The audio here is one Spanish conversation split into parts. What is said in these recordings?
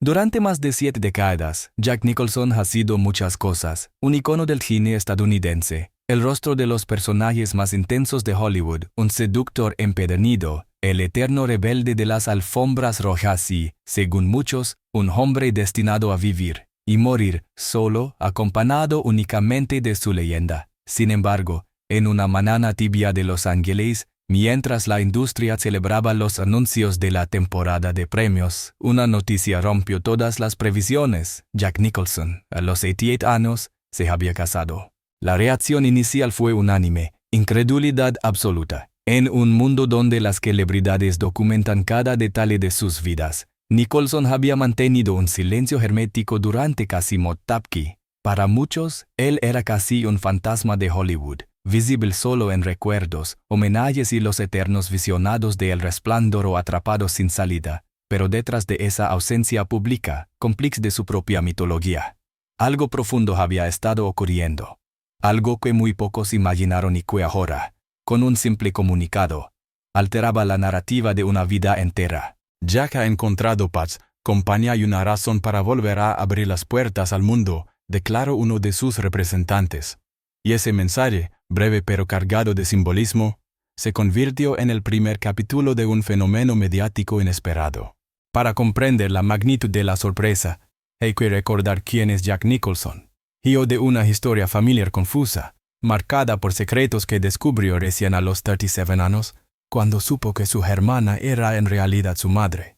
Durante más de 7 décadas, Jack Nicholson ha sido muchas cosas, un icono del cine estadounidense, el rostro de los personajes más intensos de Hollywood, un seductor empedernido, el eterno rebelde de las alfombras rojas y, según muchos, un hombre destinado a vivir y morir solo, acompañado únicamente de su leyenda. Sin embargo, en una mañana tibia de Los Ángeles, mientras la industria celebraba los anuncios de la temporada de premios, una noticia rompió todas las previsiones. Jack Nicholson, a los 88 años, se había casado. La reacción inicial fue unánime, incredulidad absoluta. En un mundo donde las celebridades documentan cada detalle de sus vidas, Nicholson había mantenido un silencio hermético durante casi Tapki. Para muchos, él era casi un fantasma de Hollywood, visible solo en recuerdos, homenajes y los eternos visionados de El Resplandor o Atrapados sin salida, pero detrás de esa ausencia pública, cómplice de su propia mitología, algo profundo había estado ocurriendo. Algo que muy pocos imaginaron y que ahora, con un simple comunicado, alteraba la narrativa de una vida entera. Jack ha encontrado paz, compañía y una razón para volver a abrir las puertas al mundo, declaró uno de sus representantes. Y ese mensaje, breve pero cargado de simbolismo, se convirtió en el primer capítulo de un fenómeno mediático inesperado. Para comprender la magnitud de la sorpresa, hay que recordar quién es Jack Nicholson, hijo de una historia familiar confusa, marcada por secretos que descubrió recién a los 37 años, cuando supo que su hermana era en realidad su madre.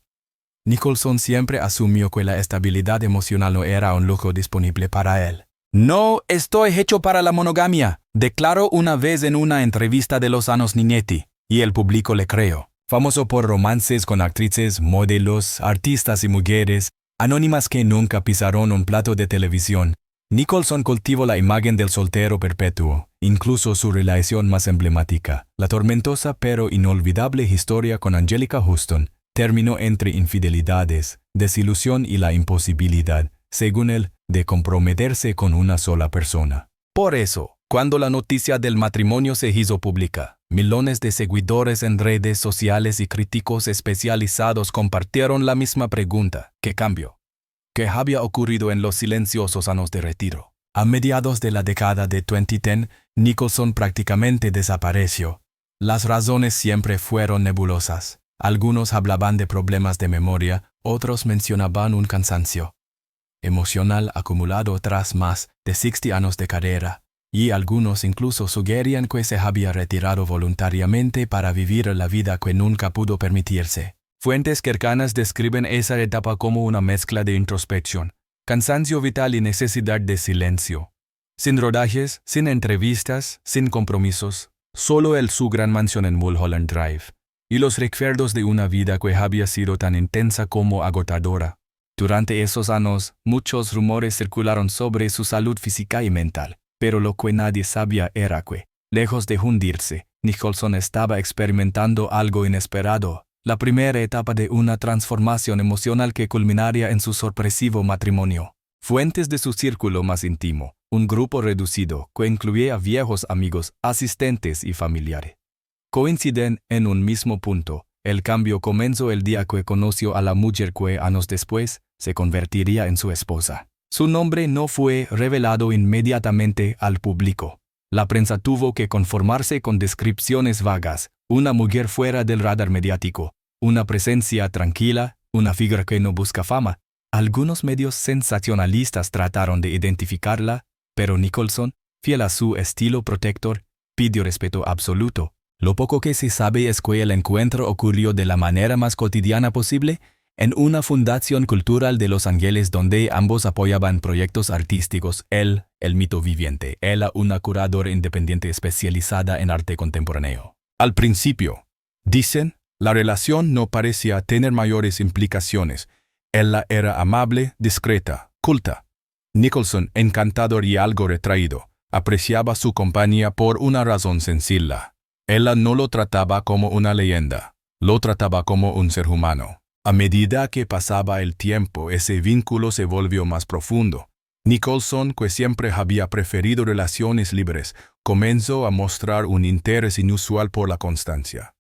Nicholson siempre asumió que la estabilidad emocional no era un lujo disponible para él. «No estoy hecho para la monogamia», declaró una vez en una entrevista de los años Ninetti, y el público le creyó. Famoso por romances con actrices, modelos, artistas y mujeres anónimas que nunca pisaron un plato de televisión, Nicholson cultivó la imagen del soltero perpetuo, incluso su relación más emblemática, la tormentosa pero inolvidable historia con Angelica Houston, terminó entre infidelidades, desilusión y la imposibilidad, según él, de comprometerse con una sola persona. Por eso, cuando la noticia del matrimonio se hizo pública, millones de seguidores en redes sociales y críticos especializados compartieron la misma pregunta: ¿qué cambió? ¿Qué había ocurrido en los silenciosos años de retiro? A mediados de la década de 2010, Nicholson prácticamente desapareció. Las razones siempre fueron nebulosas. Algunos hablaban de problemas de memoria, otros mencionaban un cansancio emocional acumulado tras más de 60 años de carrera, y algunos incluso sugerían que se había retirado voluntariamente para vivir la vida que nunca pudo permitirse. Fuentes cercanas describen esa etapa como una mezcla de introspección, cansancio vital y necesidad de silencio. Sin rodajes, sin entrevistas, sin compromisos, solo su gran mansión en Mulholland Drive, y los recuerdos de una vida que había sido tan intensa como agotadora. Durante esos años, muchos rumores circularon sobre su salud física y mental, pero lo que nadie sabía era que, lejos de hundirse, Nicholson estaba experimentando algo inesperado, la primera etapa de una transformación emocional que culminaría en su sorpresivo matrimonio. Fuentes de su círculo más íntimo, un grupo reducido que incluía viejos amigos, asistentes y familiares, coinciden en un mismo punto. El cambio comenzó el día que conoció a la mujer que años después se convertiría en su esposa. Su nombre no fue revelado inmediatamente al público. La prensa tuvo que conformarse con descripciones vagas: una mujer fuera del radar mediático, una presencia tranquila, una figura que no busca fama. Algunos medios sensacionalistas trataron de identificarla, pero Nicholson, fiel a su estilo protector, pidió respeto absoluto. Lo poco que se sabe es que el encuentro ocurrió de la manera más cotidiana posible en una fundación cultural de Los Ángeles donde ambos apoyaban proyectos artísticos. Él, el mito viviente, ella, una curadora independiente especializada en arte contemporáneo. Al principio, dicen, la relación no parecía tener mayores implicaciones. Ella era amable, discreta, culta. Nicholson, encantador y algo retraído, apreciaba su compañía por una razón sencilla. Ella no lo trataba como una leyenda, lo trataba como un ser humano. A medida que pasaba el tiempo, ese vínculo se volvió más profundo. Nicholson, que siempre había preferido relaciones libres, comenzó a mostrar un interés inusual por la constancia.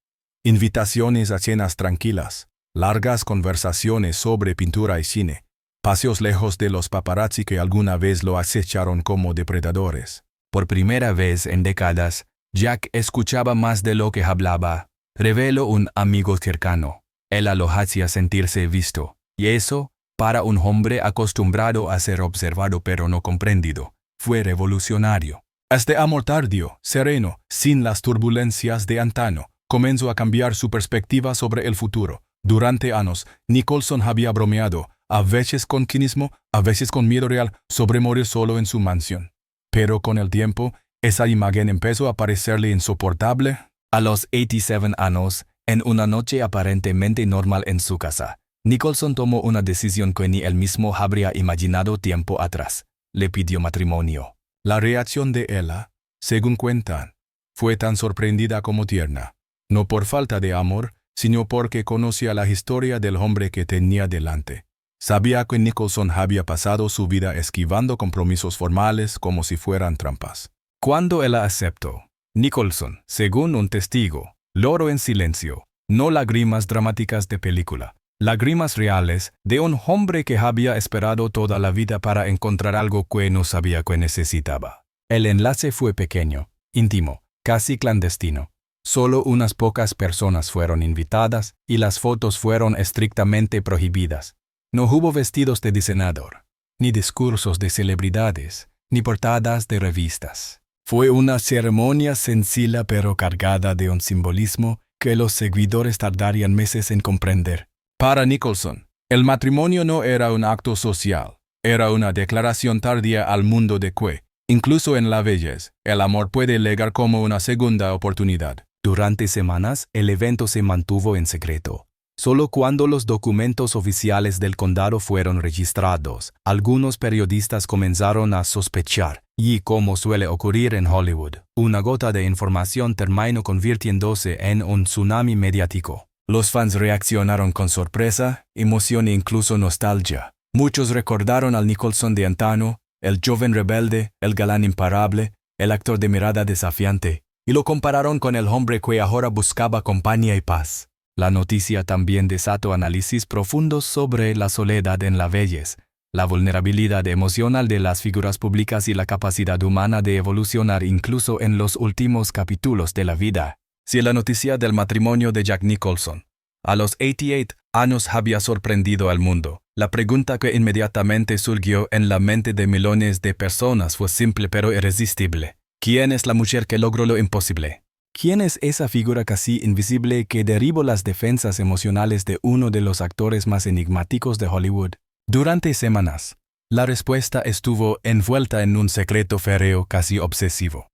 Invitaciones a cenas tranquilas, largas conversaciones sobre pintura y cine, paseos lejos de los paparazzi que alguna vez lo acecharon como depredadores. Por primera vez en décadas, Jack escuchaba más de lo que hablaba. Reveló un amigo cercano. Ella lo hacía sentirse visto, y eso, para un hombre acostumbrado a ser observado pero no comprendido, fue revolucionario. Este amor tardío, sereno, sin las turbulencias de antaño, comenzó a cambiar su perspectiva sobre el futuro. Durante años, Nicholson había bromeado, a veces con cinismo, a veces con miedo real, sobre morir solo en su mansión. Pero con el tiempo, esa imagen empezó a parecerle insoportable. A los 87 años, en una noche aparentemente normal en su casa, Nicholson tomó una decisión que ni él mismo habría imaginado tiempo atrás. Le pidió matrimonio. La reacción de ella, según cuentan, fue tan sorprendida como tierna, no por falta de amor, sino porque conocía la historia del hombre que tenía delante. Sabía que Nicholson había pasado su vida esquivando compromisos formales como si fueran trampas. Cuando ella aceptó, Nicholson, según un testigo, lloró en silencio, no lágrimas dramáticas de película, lágrimas reales de un hombre que había esperado toda la vida para encontrar algo que no sabía que necesitaba. El enlace fue pequeño, íntimo, casi clandestino. Solo unas pocas personas fueron invitadas y las fotos fueron estrictamente prohibidas. No hubo vestidos de diseñador, ni discursos de celebridades, ni portadas de revistas. Fue una ceremonia sencilla pero cargada de un simbolismo que los seguidores tardarían meses en comprender. Para Nicholson, el matrimonio no era un acto social, era una declaración tardía al mundo de que, incluso en la vejez, el amor puede llegar como una segunda oportunidad. Durante semanas, el evento se mantuvo en secreto. Solo cuando los documentos oficiales del condado fueron registrados, algunos periodistas comenzaron a sospechar, y como suele ocurrir en Hollywood, una gota de información terminó convirtiéndose en un tsunami mediático. Los fans reaccionaron con sorpresa, emoción e incluso nostalgia. Muchos recordaron al Nicholson de antaño, el joven rebelde, el galán imparable, el actor de mirada desafiante, y lo compararon con el hombre que ahora buscaba compañía y paz. La noticia también desató análisis profundos sobre la soledad en la vejez, la vulnerabilidad emocional de las figuras públicas y la capacidad humana de evolucionar incluso en los últimos capítulos de la vida. Si la noticia del matrimonio de Jack Nicholson a los 88 años había sorprendido al mundo, la pregunta que inmediatamente surgió en la mente de millones de personas fue simple pero irresistible. ¿Quién es la mujer que logró lo imposible? ¿Quién es esa figura casi invisible que derribó las defensas emocionales de uno de los actores más enigmáticos de Hollywood? Durante semanas, la respuesta estuvo envuelta en un secreto férreo casi obsesivo.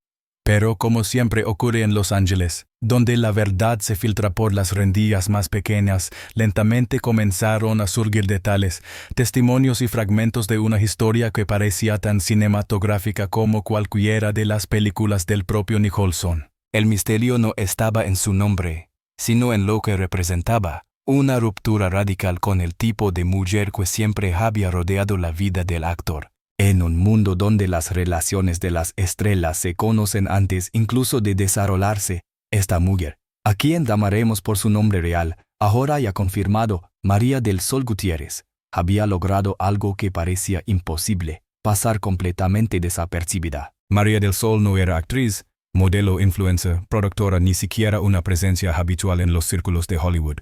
Pero como siempre ocurre en Los Ángeles, donde la verdad se filtra por las rendijas más pequeñas, lentamente comenzaron a surgir detalles, testimonios y fragmentos de una historia que parecía tan cinematográfica como cualquiera de las películas del propio Nicholson. El misterio no estaba en su nombre, sino en lo que representaba, una ruptura radical con el tipo de mujer que siempre había rodeado la vida del actor. En un mundo donde las relaciones de las estrellas se conocen antes incluso de desarrollarse, esta mujer, a quien llamaremos por su nombre real, ahora ya confirmado, María del Sol Gutiérrez, había logrado algo que parecía imposible, pasar completamente desapercibida. María del Sol no era actriz, modelo, influencer, productora, ni siquiera una presencia habitual en los círculos de Hollywood.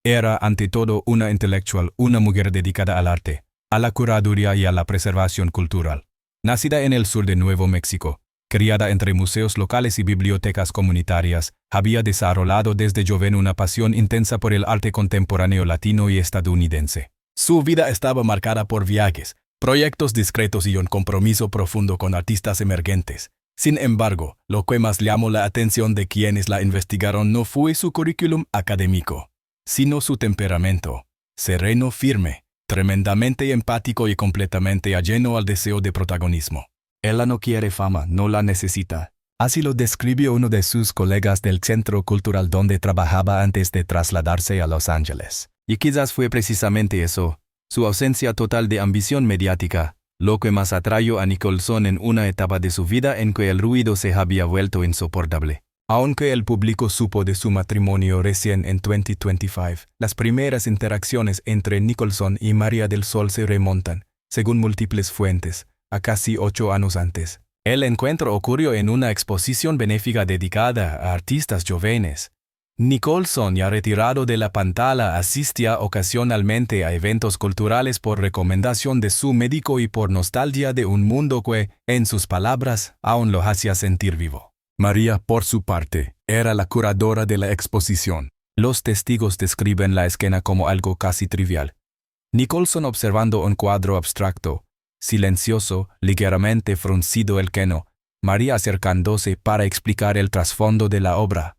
Era ante todo una intelectual, una mujer dedicada al arte, a la curaduría y a la preservación cultural. Nacida en el sur de Nuevo México, criada entre museos locales y bibliotecas comunitarias, había desarrollado desde joven una pasión intensa por el arte contemporáneo latino y estadounidense. Su vida estaba marcada por viajes, proyectos discretos y un compromiso profundo con artistas emergentes. Sin embargo, lo que más llamó la atención de quienes la investigaron no fue su currículum académico, sino su temperamento, sereno, firme, tremendamente empático y completamente ajeno al deseo de protagonismo. Ella no quiere fama, no la necesita. Así lo describió uno de sus colegas del centro cultural donde trabajaba antes de trasladarse a Los Ángeles. Y quizás fue precisamente eso, su ausencia total de ambición mediática, lo que más atrajo a Nicholson en una etapa de su vida en que el ruido se había vuelto insoportable. Aunque el público supo de su matrimonio recién en 2025, las primeras interacciones entre Nicholson y María del Sol se remontan, según múltiples fuentes, a casi 8 años antes. El encuentro ocurrió en una exposición benéfica dedicada a artistas jóvenes. Nicholson, ya retirado de la pantalla, asistía ocasionalmente a eventos culturales por recomendación de su médico y por nostalgia de un mundo que, en sus palabras, aún lo hacía sentir vivo. María, por su parte, era la curadora de la exposición. Los testigos describen la escena como algo casi trivial. Nicholson observando un cuadro abstracto, silencioso, ligeramente fruncido el ceño, María acercándose para explicar el trasfondo de la obra.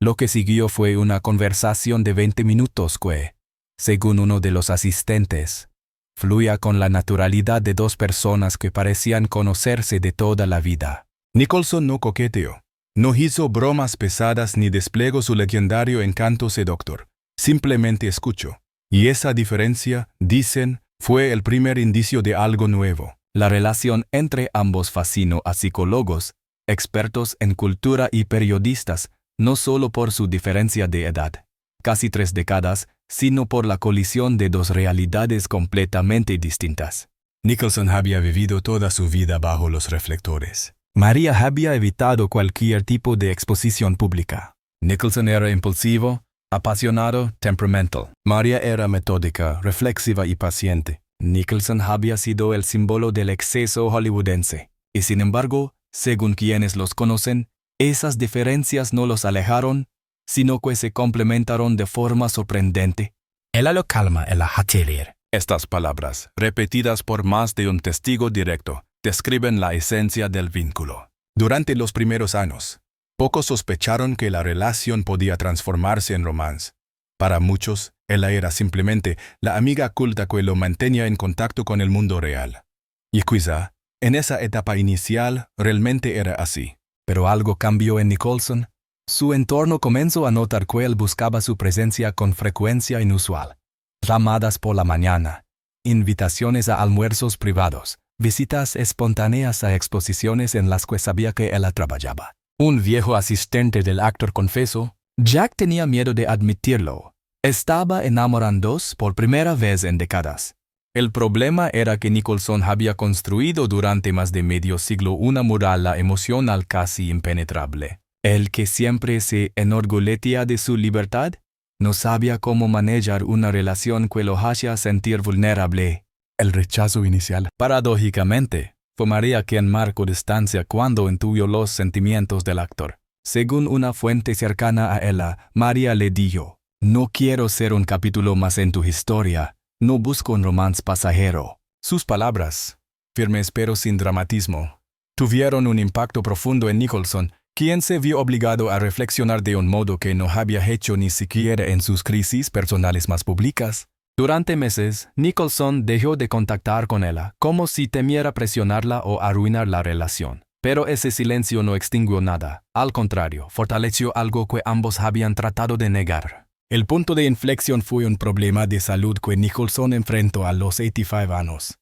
Lo que siguió fue una conversación de 20 minutos que, según uno de los asistentes, fluía con la naturalidad de dos personas que parecían conocerse de toda la vida. Nicholson no coqueteó, no hizo bromas pesadas ni desplegó su legendario encanto seductor. Simplemente escuchó. Y esa diferencia, dicen, fue el primer indicio de algo nuevo. La relación entre ambos fascinó a psicólogos, expertos en cultura y periodistas, no solo por su diferencia de edad, casi 3 décadas, sino por la colisión de dos realidades completamente distintas. Nicholson había vivido toda su vida bajo los reflectores. María había evitado cualquier tipo de exposición pública. Nicholson era impulsivo, apasionado, temperamental. María era metódica, reflexiva y paciente. Nicholson había sido el símbolo del exceso hollywoodense. Y sin embargo, según quienes los conocen, esas diferencias no los alejaron, sino que se complementaron de forma sorprendente. Ella lo calma en la atelier. Estas palabras, repetidas por más de un testigo directo, describen la esencia del vínculo. Durante los primeros años, pocos sospecharon que la relación podía transformarse en romance. Para muchos, ella era simplemente la amiga culta que lo mantenía en contacto con el mundo real. Y quizá, en esa etapa inicial, realmente era así. Pero algo cambió en Nicholson. Su entorno comenzó a notar que él buscaba su presencia con frecuencia inusual. Llamadas por la mañana, invitaciones a almuerzos privados, visitas espontáneas a exposiciones en las que sabía que él trabajaba. Un viejo asistente del actor confesó, Jack tenía miedo de admitirlo. Estaba enamorándose por primera vez en décadas. El problema era que Nicholson había construido durante más de medio siglo una muralla emocional casi impenetrable. Él, que siempre se enorgullecía de su libertad, no sabía cómo manejar una relación que lo hacía sentir vulnerable. El rechazo inicial, paradójicamente, fue María quien marcó distancia cuando intuyó los sentimientos del actor. Según una fuente cercana a ella, María le dijo, «No quiero ser un capítulo más en tu historia. No busco un romance pasajero». Sus palabras, firmes pero sin dramatismo, tuvieron un impacto profundo en Nicholson, quien se vio obligado a reflexionar de un modo que no había hecho ni siquiera en sus crisis personales más públicas. Durante meses, Nicholson dejó de contactar con ella, como si temiera presionarla o arruinar la relación. Pero ese silencio no extinguió nada. Al contrario, fortaleció algo que ambos habían tratado de negar. El punto de inflexión fue un problema de salud que Nicholson enfrentó a los 85 años.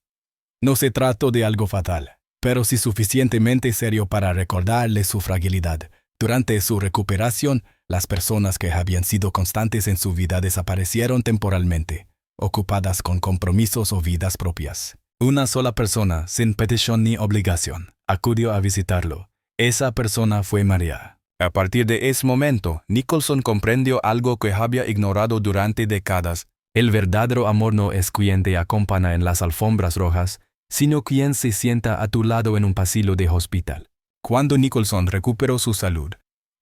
No se trató de algo fatal, pero sí suficientemente serio para recordarle su fragilidad. Durante su recuperación, las personas que habían sido constantes en su vida desaparecieron temporalmente, ocupadas con compromisos o vidas propias. Una sola persona, sin petición ni obligación, acudió a visitarlo. Esa persona fue María. A partir de ese momento, Nicholson comprendió algo que había ignorado durante décadas. El verdadero amor no es quien te acompaña en las alfombras rojas, sino quien se sienta a tu lado en un pasillo de hospital. Cuando Nicholson recuperó su salud,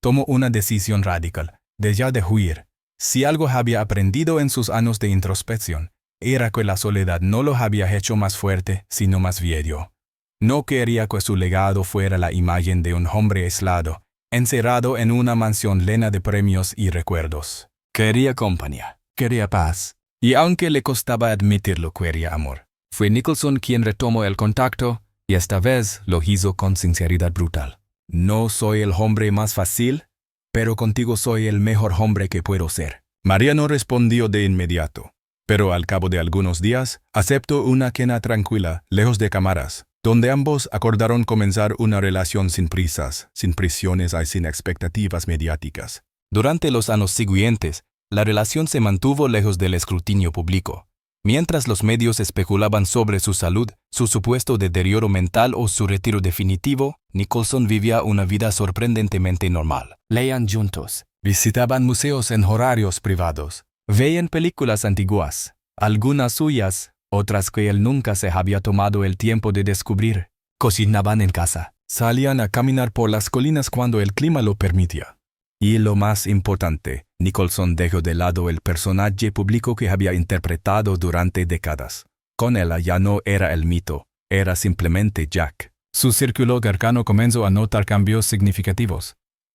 tomó una decisión radical, de ya de huir. Si algo había aprendido en sus años de introspección, era que la soledad no lo había hecho más fuerte, sino más viejo. No quería que su legado fuera la imagen de un hombre aislado, encerrado en una mansión llena de premios y recuerdos. Quería compañía, quería paz, y aunque le costaba admitirlo, quería amor. Fue Nicholson quien retomó el contacto, y esta vez lo hizo con sinceridad brutal. No soy el hombre más fácil, pero contigo soy el mejor hombre que puedo ser. María no respondió de inmediato, pero al cabo de algunos días aceptó una cena tranquila, lejos de cámaras, donde ambos acordaron comenzar una relación sin prisas, sin presiones y sin expectativas mediáticas. Durante los años siguientes, la relación se mantuvo lejos del escrutinio público. Mientras los medios especulaban sobre su salud, su supuesto deterioro mental o su retiro definitivo, Nicholson vivía una vida sorprendentemente normal. Leían juntos, visitaban museos en horarios privados, veían películas antiguas, algunas suyas, otras que él nunca se había tomado el tiempo de descubrir. Cocinaban en casa, salían a caminar por las colinas cuando el clima lo permitía. Y lo más importante, Nicholson dejó de lado el personaje público que había interpretado durante décadas. Con él ya no era el mito, era simplemente Jack. Su círculo cercano comenzó a notar cambios significativos.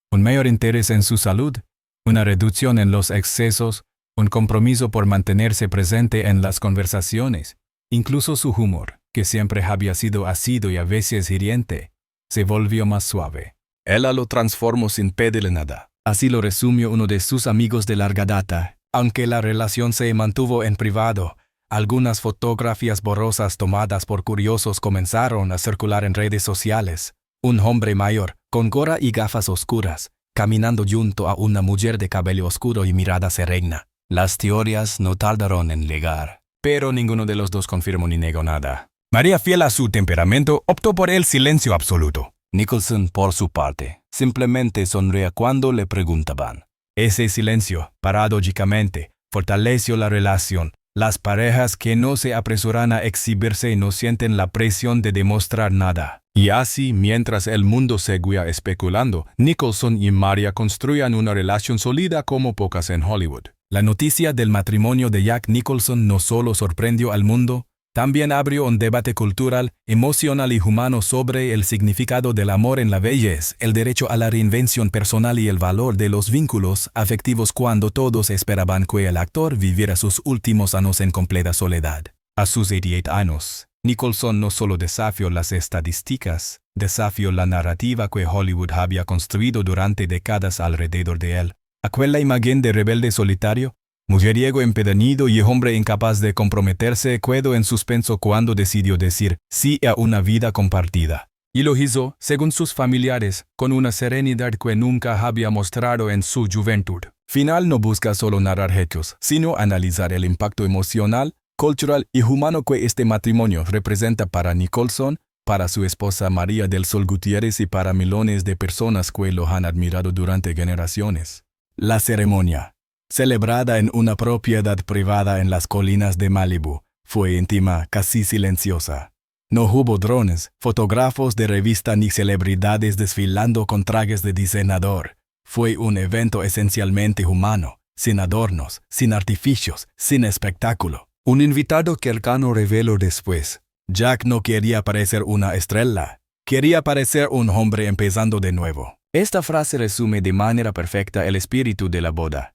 Un mayor interés en su salud, una reducción en los excesos, un compromiso por mantenerse presente en las conversaciones. Incluso su humor, que siempre había sido ácido y a veces hiriente, se volvió más suave. Ella lo transformó sin pedirle nada. Así lo resumió uno de sus amigos de larga data. Aunque la relación se mantuvo en privado, algunas fotografías borrosas tomadas por curiosos comenzaron a circular en redes sociales. Un hombre mayor, con gorra y gafas oscuras, caminando junto a una mujer de cabello oscuro y mirada serena. Las teorías no tardaron en llegar, pero ninguno de los dos confirmó ni negó nada. María, fiel a su temperamento, optó por el silencio absoluto. Nicholson, por su parte, simplemente sonreía cuando le preguntaban. Ese silencio, paradójicamente, fortaleció la relación. Las parejas que no se apresuran a exhibirse no sienten la presión de demostrar nada. Y así, mientras el mundo seguía especulando, Nicholson y María construían una relación sólida como pocas en Hollywood. La noticia del matrimonio de Jack Nicholson no solo sorprendió al mundo, también abrió un debate cultural, emocional y humano sobre el significado del amor en la vejez, el derecho a la reinvención personal y el valor de los vínculos afectivos cuando todos esperaban que el actor viviera sus últimos años en completa soledad. A sus 88 años, Nicholson no solo desafió las estadísticas, desafió la narrativa que Hollywood había construido durante décadas alrededor de él. Aquella imagen de rebelde solitario, mujeriego empedernido y hombre incapaz de comprometerse quedó en suspenso cuando decidió decir sí a una vida compartida. Y lo hizo, según sus familiares, con una serenidad que nunca había mostrado en su juventud. Final no busca solo narrar hechos, sino analizar el impacto emocional, cultural y humano que este matrimonio representa para Nicholson, para su esposa María del Sol Gutiérrez y para millones de personas que lo han admirado durante generaciones. La ceremonia, celebrada en una propiedad privada en las colinas de Malibu, fue íntima, casi silenciosa. No hubo drones, fotógrafos de revista ni celebridades desfilando con trajes de diseñador. Fue un evento esencialmente humano, sin adornos, sin artificios, sin espectáculo. Un invitado cercano reveló después: Jack no quería parecer una estrella, quería parecer un hombre empezando de nuevo. Esta frase resume de manera perfecta el espíritu de la boda.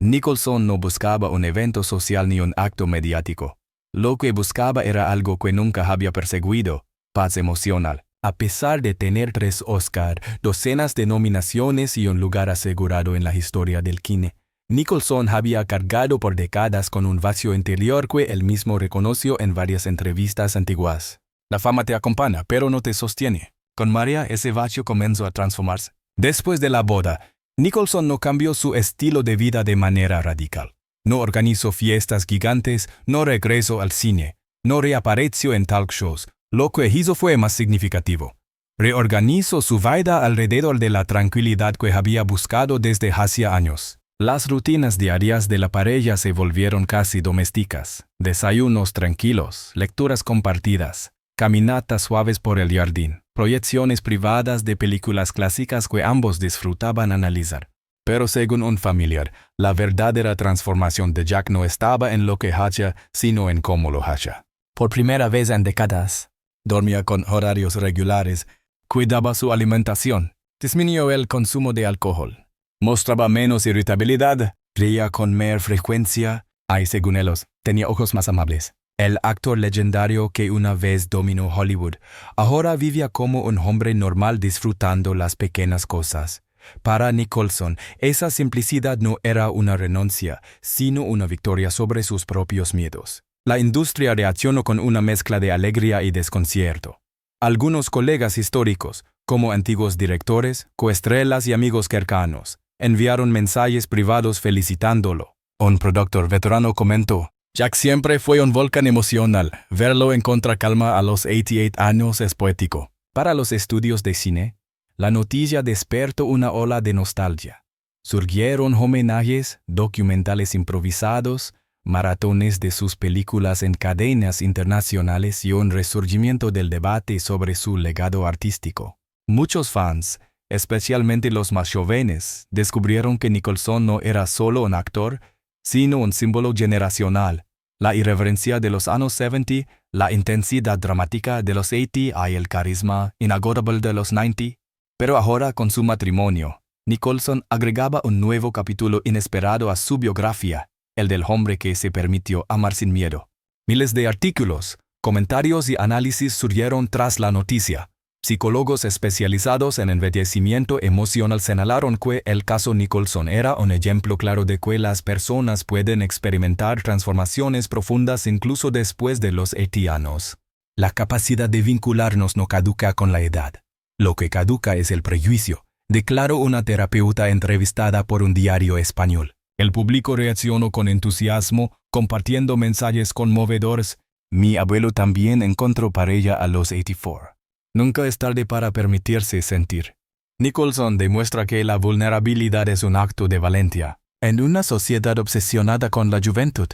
Nicholson no buscaba un evento social ni un acto mediático. Lo que buscaba era algo que nunca había perseguido: paz emocional. A pesar de tener 3 Oscar, docenas de nominaciones y un lugar asegurado en la historia del cine, Nicholson había cargado por décadas con un vacío interior que él mismo reconoció en varias entrevistas antiguas. La fama te acompaña, pero no te sostiene. Con María ese vacío comenzó a transformarse. Después de la boda, Nicholson no cambió su estilo de vida de manera radical. No organizó fiestas gigantes, no regresó al cine, no reapareció en talk shows. Lo que hizo fue más significativo. Reorganizó su vida alrededor de la tranquilidad que había buscado desde hacía años. Las rutinas diarias de la pareja se volvieron casi domésticas. Desayunos tranquilos, lecturas compartidas, caminatas suaves por el jardín, proyecciones privadas de películas clásicas que ambos disfrutaban analizar. Pero según un familiar, la verdadera transformación de Jack no estaba en lo que hacía, sino en cómo lo hacía. Por primera vez en décadas, dormía con horarios regulares, cuidaba su alimentación, disminuyó el consumo de alcohol, mostraba menos irritabilidad, reía con mayor frecuencia, y según ellos, tenía ojos más amables. El actor legendario que una vez dominó Hollywood, ahora vivía como un hombre normal disfrutando las pequeñas cosas. Para Nicholson, esa simplicidad no era una renuncia, sino una victoria sobre sus propios miedos. La industria reaccionó con una mezcla de alegría y desconcierto. Algunos colegas históricos, como antiguos directores, coestrellas y amigos cercanos, enviaron mensajes privados felicitándolo. Un productor veterano comentó: Jack siempre fue un volcán emocional. Verlo en contracalma a los 88 años es poético. Para los estudios de cine, la noticia despertó una ola de nostalgia. Surgieron homenajes, documentales improvisados, maratones de sus películas en cadenas internacionales y un resurgimiento del debate sobre su legado artístico. Muchos fans, especialmente los más jóvenes, descubrieron que Nicholson no era solo un actor, sino un símbolo generacional. La irreverencia de los años 70, la intensidad dramática de los 80 y el carisma inagotable de los 90. Pero ahora, con su matrimonio, Nicholson agregaba un nuevo capítulo inesperado a su biografía, el del hombre que se permitió amar sin miedo. Miles de artículos, comentarios y análisis surgieron tras la noticia. Psicólogos especializados en envejecimiento emocional señalaron que el caso Nicholson era un ejemplo claro de que las personas pueden experimentar transformaciones profundas incluso después de los 80 años. La capacidad de vincularnos no caduca con la edad. Lo que caduca es el prejuicio, declaró una terapeuta entrevistada por un diario español. El público reaccionó con entusiasmo, compartiendo mensajes conmovedores. Mi abuelo también encontró pareja a los 84. Nunca es tarde para permitirse sentir. Nicholson demuestra que la vulnerabilidad es un acto de valentía. En una sociedad obsesionada con la juventud,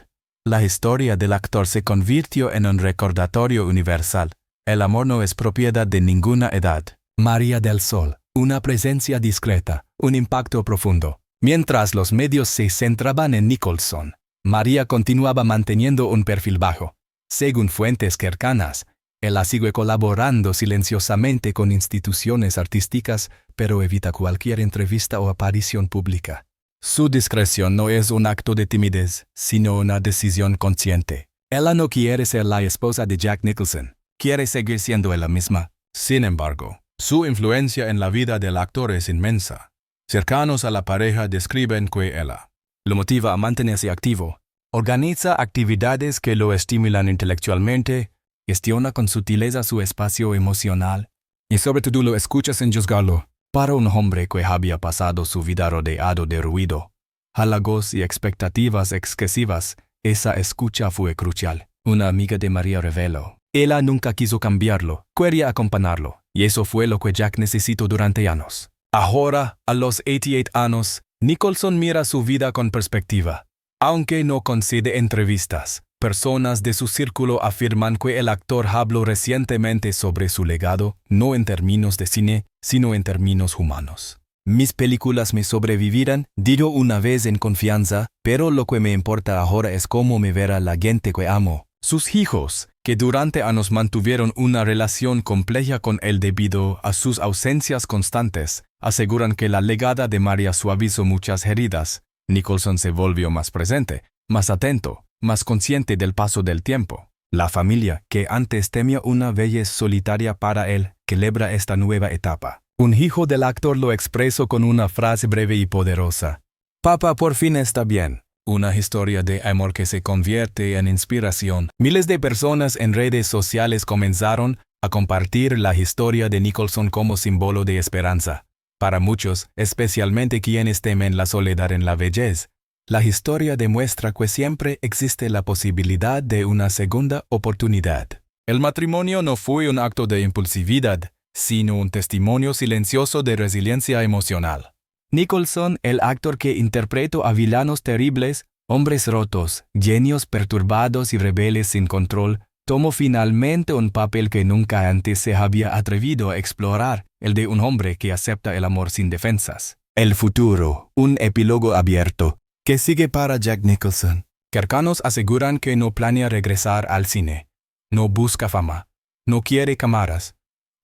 la historia del actor se convirtió en un recordatorio universal. El amor no es propiedad de ninguna edad. María del Sol, una presencia discreta, un impacto profundo. Mientras los medios se centraban en Nicholson, María continuaba manteniendo un perfil bajo. Según fuentes cercanas, ella sigue colaborando silenciosamente con instituciones artísticas, pero evita cualquier entrevista o aparición pública. Su discreción no es un acto de timidez, sino una decisión consciente. Ella no quiere ser la esposa de Jack Nicholson, quiere seguir siendo ella misma. Sin embargo, su influencia en la vida del actor es inmensa. Cercanos a la pareja describen que ella lo motiva a mantenerse activo, organiza actividades que lo estimulan intelectualmente, gestiona con sutileza su espacio emocional y sobre todo lo escucha sin juzgarlo. Para un hombre que había pasado su vida rodeado de ruido, halagos y expectativas excesivas, esa escucha fue crucial. Una amiga de María reveló: ella nunca quiso cambiarlo, quería acompañarlo, y eso fue lo que Jack necesitó durante años. Ahora, a los 88 años, Nicholson mira su vida con perspectiva. Aunque no concede entrevistas, personas de su círculo afirman que el actor habló recientemente sobre su legado, no en términos de cine, sino en términos humanos. Mis películas me sobrevivirán, dijo una vez en confianza, pero lo que me importa ahora es cómo me verá la gente que amo. Sus hijos, que durante años mantuvieron una relación compleja con él debido a sus ausencias constantes, aseguran que la llegada de María suavizó muchas heridas. Nicholson se volvió más presente, más atento, más consciente del paso del tiempo. La familia, que antes temía una vejez solitaria para él, celebra esta nueva etapa. Un hijo del actor lo expresó con una frase breve y poderosa: «Papá por fin está bien». Una historia de amor que se convierte en inspiración. Miles de personas en redes sociales comenzaron a compartir la historia de Nicholson como símbolo de esperanza. Para muchos, especialmente quienes temen la soledad en la vejez, la historia demuestra que siempre existe la posibilidad de una segunda oportunidad. El matrimonio no fue un acto de impulsividad, sino un testimonio silencioso de resiliencia emocional. Nicholson, el actor que interpretó a villanos terribles, hombres rotos, genios perturbados y rebeldes sin control, tomó finalmente un papel que nunca antes se había atrevido a explorar, el de un hombre que acepta el amor sin defensas. El futuro, un epílogo abierto, que sigue para Jack Nicholson. Cercanos aseguran que no planea regresar al cine. No busca fama. No quiere cámaras.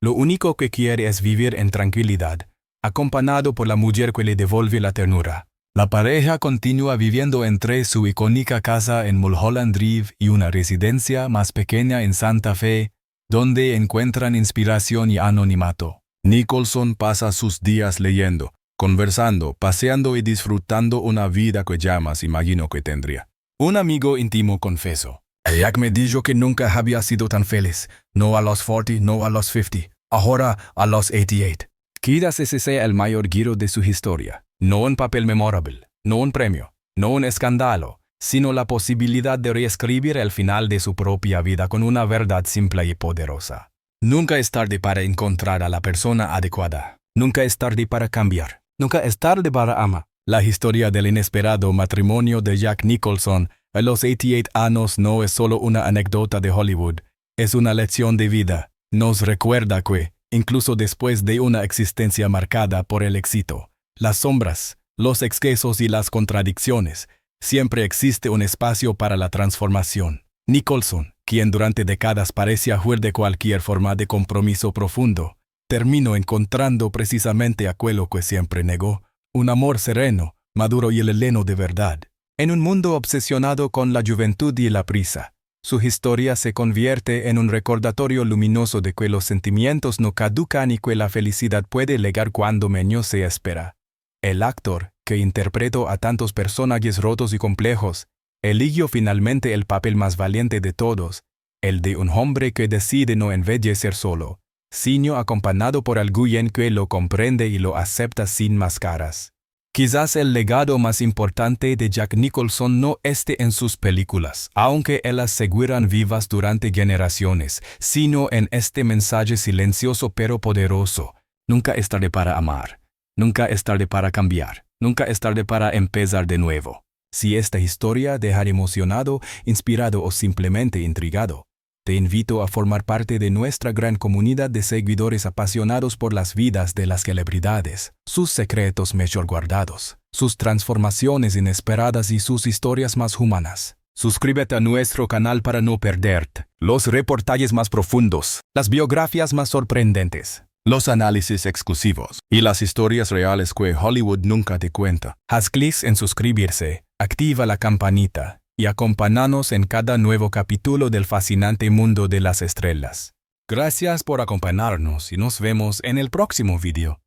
Lo único que quiere es vivir en tranquilidad, acompañado por la mujer que le devuelve la ternura. La pareja continúa viviendo entre su icónica casa en Mulholland Drive y una residencia más pequeña en Santa Fe, donde encuentran inspiración y anonimato. Nicholson pasa sus días leyendo, conversando, paseando y disfrutando una vida que jamás imaginó que tendría. Un amigo íntimo confesó: Jack me dijo que nunca había sido tan feliz. No a los 40, no a los 50. Ahora a los 88. Quizás ese sea el mayor giro de su historia. No un papel memorable, no un premio, no un escándalo, sino la posibilidad de reescribir el final de su propia vida con una verdad simple y poderosa. Nunca es tarde para encontrar a la persona adecuada. Nunca es tarde para cambiar. Nunca es tarde para amar. La historia del inesperado matrimonio de Jack Nicholson a los 88 años no es solo una anécdota de Hollywood, es una lección de vida. Nos recuerda que, incluso después de una existencia marcada por el éxito, las sombras, los excesos y las contradicciones, siempre existe un espacio para la transformación. Nicholson, quien durante décadas parecía huir de cualquier forma de compromiso profundo, terminó encontrando precisamente aquello que siempre negó, un amor sereno, maduro y heleno de verdad. En un mundo obsesionado con la juventud y la prisa, su historia se convierte en un recordatorio luminoso de que los sentimientos no caducan y que la felicidad puede llegar cuando menos se espera. El actor, que interpretó a tantos personajes rotos y complejos, eligió finalmente el papel más valiente de todos, el de un hombre que decide no envejecer solo, sino acompañado por alguien que lo comprende y lo acepta sin máscaras. Quizás el legado más importante de Jack Nicholson no esté en sus películas, aunque ellas seguirán vivas durante generaciones, sino en este mensaje silencioso pero poderoso. Nunca es tarde para amar. Nunca es tarde para cambiar. Nunca es tarde para empezar de nuevo. Si esta historia deja emocionado, inspirado o simplemente intrigado, te invito a formar parte de nuestra gran comunidad de seguidores apasionados por las vidas de las celebridades, sus secretos mejor guardados, sus transformaciones inesperadas y sus historias más humanas. Suscríbete a nuestro canal para no perderte los reportajes más profundos, las biografías más sorprendentes, los análisis exclusivos y las historias reales que Hollywood nunca te cuenta. Haz clic en suscribirse, activa la campanita y acompáñanos en cada nuevo capítulo del fascinante mundo de las estrellas. Gracias por acompañarnos y nos vemos en el próximo video.